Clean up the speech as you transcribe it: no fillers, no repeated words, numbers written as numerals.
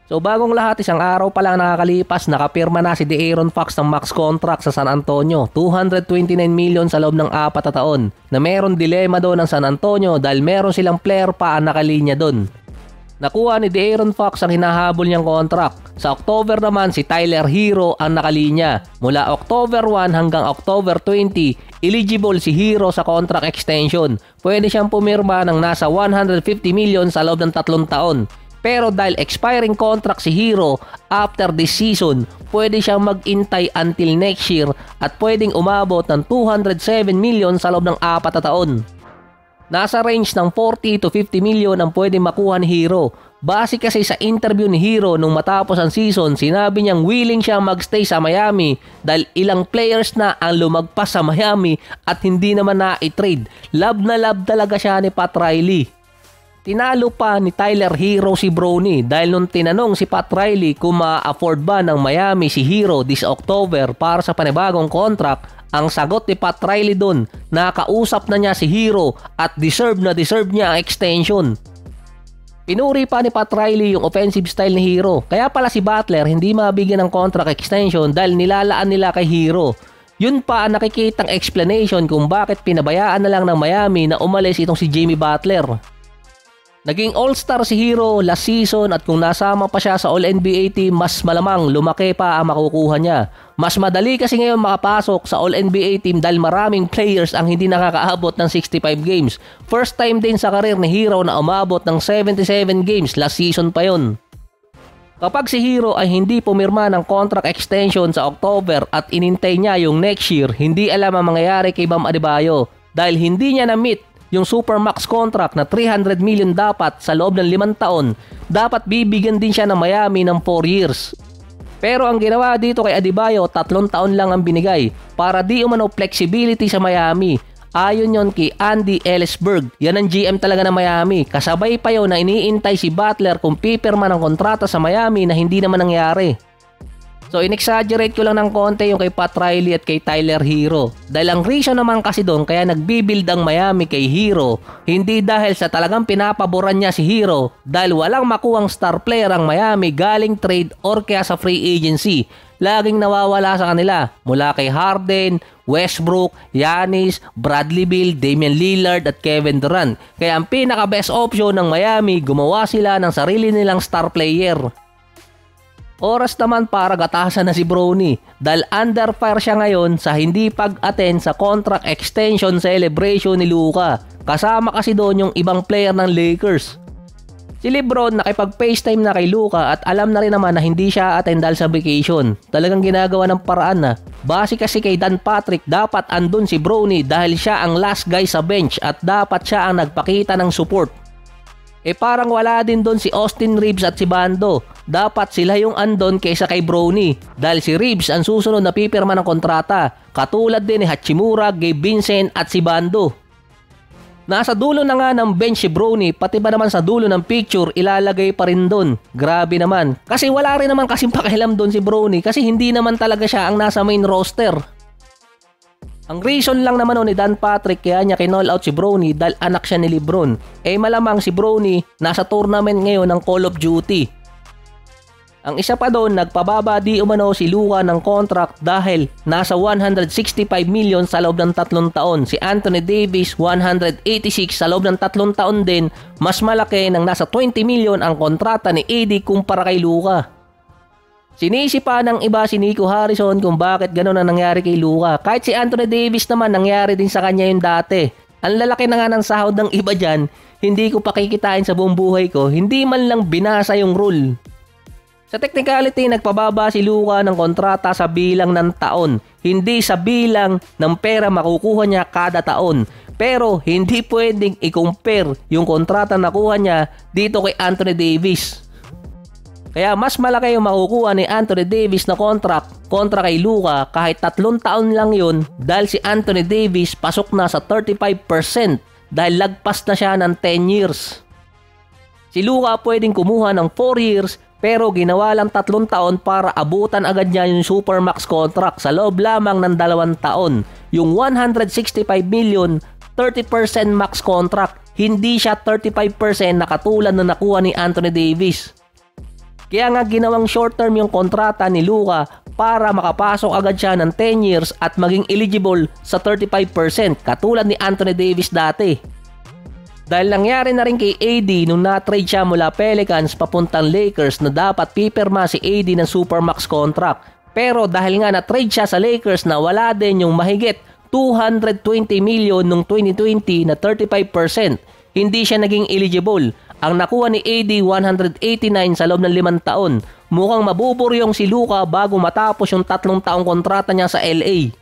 So bagong lahat, isang araw pa lang nakakalipas, nakapirma na si De'Aaron Fox ng max contract sa San Antonio. 229 million sa loob ng 4 na taon. Na meron dilema doon ng San Antonio dahil meron silang player pa ang nakalinya doon. Nakuha ni De'Aaron Fox ang hinahabol niyang contract. Sa October naman si Tyler Hero ang nakalinya. Mula October 1 hanggang October 20, eligible si Hero sa contract extension. Pwede siyang pumirma ng nasa 150 million sa loob ng 3 taon. Pero dahil expiring contract si Hero after this season, pwede siyang mag-intay until next year at pwedeng umabot ng 207 million sa loob ng 4 na taon. Nasa range ng 40 to 50 million ang pwedeng makuha ni Hero. Base kasi sa interview ni Hero nung matapos ang season, sinabi niyang willing siyang magstay sa Miami dahil ilang players na ang lumagpas sa Miami at hindi naman na-i-trade. Love na love talaga siya ni Pat Riley. Tinalo pa ni Tyler Hero si Bronny dahil nung tinanong si Pat Riley kung ma-afford ba ng Miami si Hero this October para sa panibagong contract, ang sagot ni Pat Riley doon, nakausap na niya si Hero at deserve niya ang extension. Pinuri pa ni Pat Riley yung offensive style ni Hero, kaya pala si Butler hindi mabigyan ng contract extension dahil nilalaan nila kay Hero. Yun pa ang nakikitang explanation kung bakit pinabayaan na lang ng Miami na umalis itong si Jimmy Butler. Naging all-star si Hero last season at kung nasama pa siya sa All-NBA team, mas malamang lumaki pa ang makukuha niya. Mas madali kasi ngayon makapasok sa All-NBA team dahil maraming players ang hindi nakakaabot ng 65 games. First time din sa karir ni Hero na umabot ng 77 games, last season pa yon. Kapag si Hero ay hindi pumirma ng contract extension sa October at inintay niya yung next year, hindi alam ang mangyayari kay Bam Adebayo dahil hindi niya na-meet yung supermax contract na 300 million dapat sa loob ng 5 taon, dapat bibigyan din siya ng Miami ng 4 years. Pero ang ginawa dito kay Adebayo, 3 taon lang ang binigay para di umano flexibility sa Miami. Ayon yon kay Andy Elisburg, yan ang GM talaga ng Miami. Kasabay pa yon na iniintay si Butler kung pipirma ng kontrata sa Miami na hindi naman nangyari. So in-exaggerate ko lang ng konti yung kay Pat Riley at kay Tyler Hero. Dahil ang reason naman kasi doon kaya nagbibuild ang Miami kay Hero, hindi dahil sa talagang pinapaboran niya si Hero dahil walang makuhang star player ang Miami galing trade or kaya sa free agency. Laging nawawala sa kanila mula kay Harden, Westbrook, Giannis, Bradley Beal, Damian Lillard at Kevin Durant. Kaya ang pinaka best option ng Miami, gumawa sila ng sarili nilang star player. Oras naman para gatasan na si Bronny dahil under fire siya ngayon sa hindi pag-attend sa contract extension celebration ni Luka. Kasama kasi doon yung ibang player ng Lakers. Si LeBron nakipag-FaceTime na kay Luka at alam na rin naman na hindi siya attend dahil sa vacation. Talagang ginagawa ng paraan na. Base kasi kay Dan Patrick, dapat andun si Bronny dahil siya ang last guy sa bench at dapat siya ang nagpakita ng support. Parang wala din doon si Austin Reeves at si Bando. Dapat sila yung andon kaysa kay Bronny dahil si Reeves ang susunod na pipirma ng kontrata. Katulad din ni Hachimura, Gabe Vincent at si Bando. Nasa dulo na nga ng bench si Bronny, pati ba naman sa dulo ng picture ilalagay pa rin doon. Grabe naman. Kasi wala rin naman kasing pakialam doon si Bronny kasi hindi naman talaga siya ang nasa main roster. Ang reason lang naman ni Dan Patrick kaya niya kinall out si Bronny dahil anak siya ni LeBron. Malamang si Bronny nasa tournament ngayon ng Call of Duty. Ang isa pa doon, nagpababa di umano si Luka ng contract dahil nasa 165 million sa loob ng 3 taon. Si Anthony Davis 186 sa loob ng 3 taon din. Mas malaki ng nasa 20 million ang kontrata ni AD kumpara kay Luka. Sinisi pa ng iba si Nico Harrison kung bakit gano'n ang nangyari kay Luka. Kahit si Anthony Davis naman nangyari din sa kanya yung dati. Ang lalaki na nga ng sahod ng iba dyan, hindi ko pakikitain sa buong buhay ko, hindi man lang binasa yung rule. Sa technicality, nagpababa si Luka ng kontrata sa bilang ng taon, hindi sa bilang ng pera makukuha niya kada taon. Pero hindi pwedeng i-compare yung kontrata na nakuha niya dito kay Anthony Davis. Kaya mas malaki yung makukuha ni Anthony Davis na contract kontra kay Luka kahit 3 taon lang yun dahil si Anthony Davis pasok na sa 35% dahil lagpas na siya ng 10 years. Si Luka pwedeng kumuha ng 4 years pero ginawa lang 3 taon para abutan agad niya yung supermax contract sa loob lamang ng 2 taon. Yung 165 million, 30% max contract, hindi siya 35% na katulad na nakuha ni Anthony Davis. Kaya nga ginawang short term yung kontrata ni Luka para makapasok agad siya ng 10 years at maging eligible sa 35% katulad ni Anthony Davis dati. Dahil nangyari na rin kay AD nung na-trade siya mula Pelicans papuntang Lakers na dapat pipirma si AD ng Supermax contract. Pero dahil nga na-trade siya sa Lakers na wala din yung mahigit 220 million nung 2020 na 35%, hindi siya naging eligible. Ang nakuha ni AD 189 sa loob ng 5 taon. Mukhang mabuburyong si Luka bago matapos yung 3 taong kontrata niya sa LA.